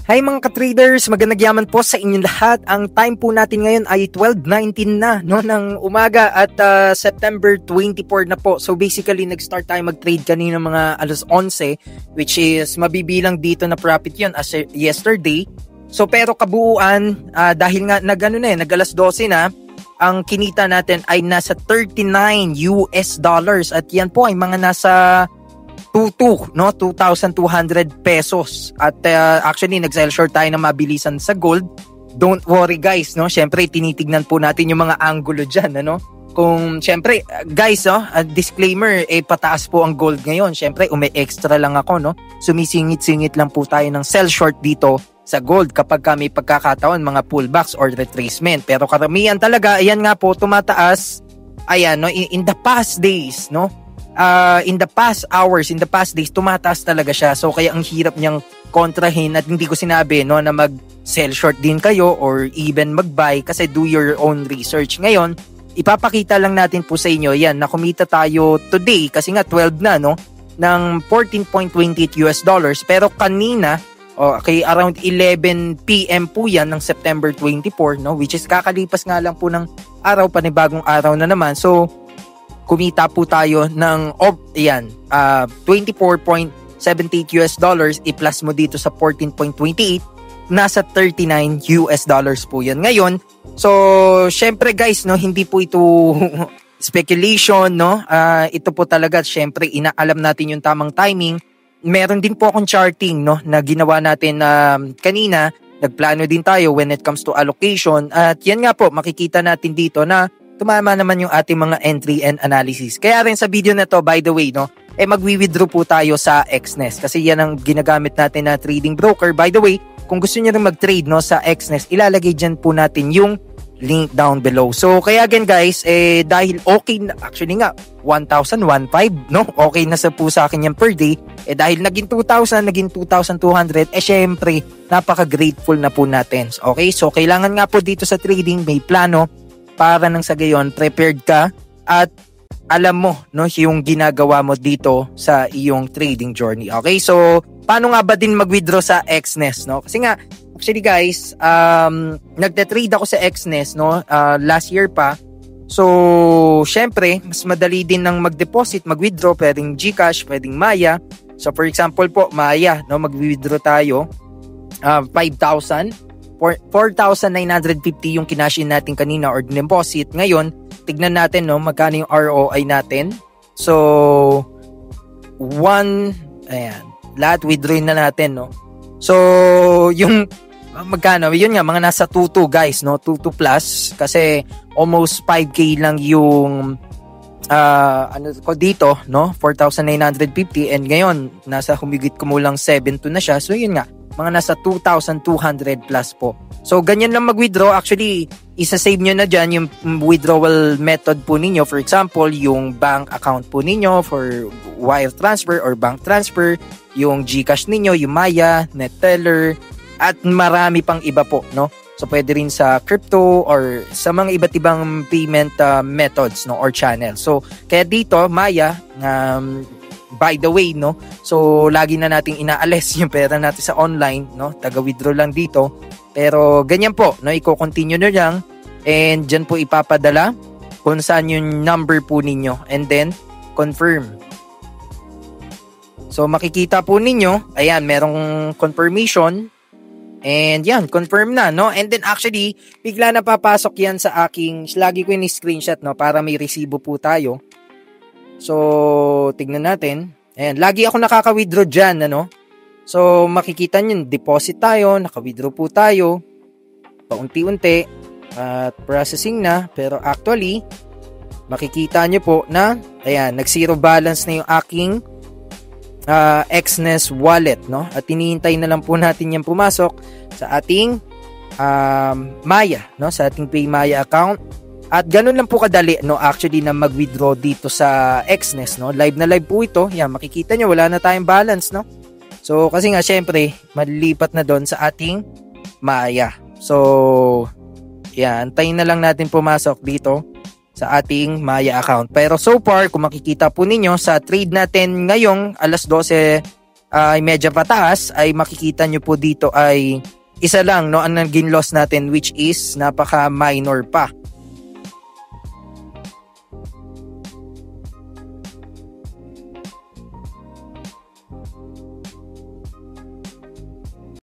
Hi mga ka-traders, magandang yaman po sa inyong lahat. Ang time po natin ngayon ay 12:19 na ng umaga at September 24 na po. So basically nag-start tayo mag-trade kanina mga alas 11, which is mabibilang dito na profit yun as yesterday. So pero kabuuan, dahil nga nag-alas 12 na, ang kinita natin ay nasa $39 at yan po ay mga nasa 2,200 pesos. At actually nag-sell short tayo na mabilisan sa gold. Don't worry guys, syempre tinitignan po natin yung mga angulo dyan, Kung syempre guys, disclaimer, pataas po ang gold ngayon. Syempre extra lang ako, Sumisingit-singit lang po tayo ng sell short dito sa gold kapag may pagkakataon, mga pullbacks or retracement. Pero karamihan talaga, ayan nga po, tumataas. Ayan, in the past days, in the past hours, in the past days, tumataas talaga siya. So kaya ang hirap niyang kontrahin, at hindi ko sinabi na mag-sell short din kayo or even mag-buy, kasi do your own research. Ngayon, ipapakita lang natin po sa inyo, yan, na kumita tayo today, kasi nga 12 na, ng $14.28. Pero kanina, okay, around 11 PM po yan ng September 24, which is kakalipas nga lang po ng araw, panibagong araw na naman. So, kumita po tayo ng $24.78, i-plus mo dito sa 14.28, nasa $39 po yan ngayon. So syempre guys, hindi po ito speculation, ito po talaga, syempre inaalam natin yung tamang timing. Meron din po akong charting, na ginawa natin kanina. Nagplano din tayo when it comes to allocation, at yan nga po, makikita natin dito na tumama naman yung ating mga entry and analysis. Kaya rin sa video na to, by the way, magwi-withdraw po tayo sa Exness, kasi yan ang ginagamit natin na trading broker. By the way, kung gusto niyo rin mag-trade sa Exness, ilalagay dyan po natin yung link down below. So kaya again guys, dahil okay na, actually nga 1,015, okay na po sa akin yan per day. Dahil naging 2,000, naging 2,200, syempre napaka-grateful na po natin. Okay, so kailangan nga po dito sa trading may plano, para nang sa gayon prepared ka at alam mo yung ginagawa mo dito sa iyong trading journey. Okay, so paano nga ba din mag-withdraw sa Exness, Kasi nga actually guys, nagte-trade ako sa Exness last year pa. So syempre mas madali din ng mag-deposit, mag-withdraw, pwedeng GCash, pwedeng Maya. So for example po, Maya, mag-withdraw tayo 5,000, 4,950 yung kinash in natin kanina or deposit. Ngayon, tignan natin magkano yung ROI natin. So, lahat withdraw na natin, So, yung magkano? Yun nga, mga nasa 2,2 guys, 2,2 plus. Kasi almost 5K lang yung dito, 4,950. And ngayon, nasa humigit kumulang 7,2 na siya. So, yun nga, mga nasa 2,200 plus po. So, ganyan lang mag-withdraw. Actually, isa-save nyo na dyan yung withdrawal method po ninyo. For example, yung bank account po ninyo for wire transfer or bank transfer, yung GCash ninyo, yung Maya, NetTeller, at marami pang iba po, So, pwede rin sa crypto or sa mga iba't ibang payment methods, or channel. So, kaya dito, Maya, by the way, so lagi na nating inaalis yung pera natin sa online, taga-withdraw lang dito. Pero ganyan po, i-continue na lang, and dyan po ipapadala kung saan yung number po ninyo, and then confirm. So makikita po ninyo, ayan, merong confirmation, and yan, confirm na, And then actually, bigla na papasok yan sa aking, lagi ko yung screenshot, para may resibo po tayo. So, tignan natin. Ayan, lagi ako nakaka-withdraw dyan, So, makikita nyo, deposit tayo, naka-withdraw po tayo, paunti-unti, at processing na. Pero actually, makikita nyo po na, ayan, nag-zero balance na yung aking Exness wallet, At hinihintay na lang po natin yan pumasok sa ating Maya, Sa ating PayMaya account. At ganun lang po kadali, actually, na mag-withdraw dito sa Exness, Live na live po ito. Yan, makikita nyo, wala na tayong balance, So, kasi nga, syempre, malilipat na doon sa ating Maya. So, yan, antayin na lang natin pumasok dito sa ating Maya account. Pero so far, kung makikita po ninyo sa trade natin ngayong alas 12 ay medyo pataas, ay makikita nyo po dito ay isa lang no ang naging loss natin, which is napaka minor pa.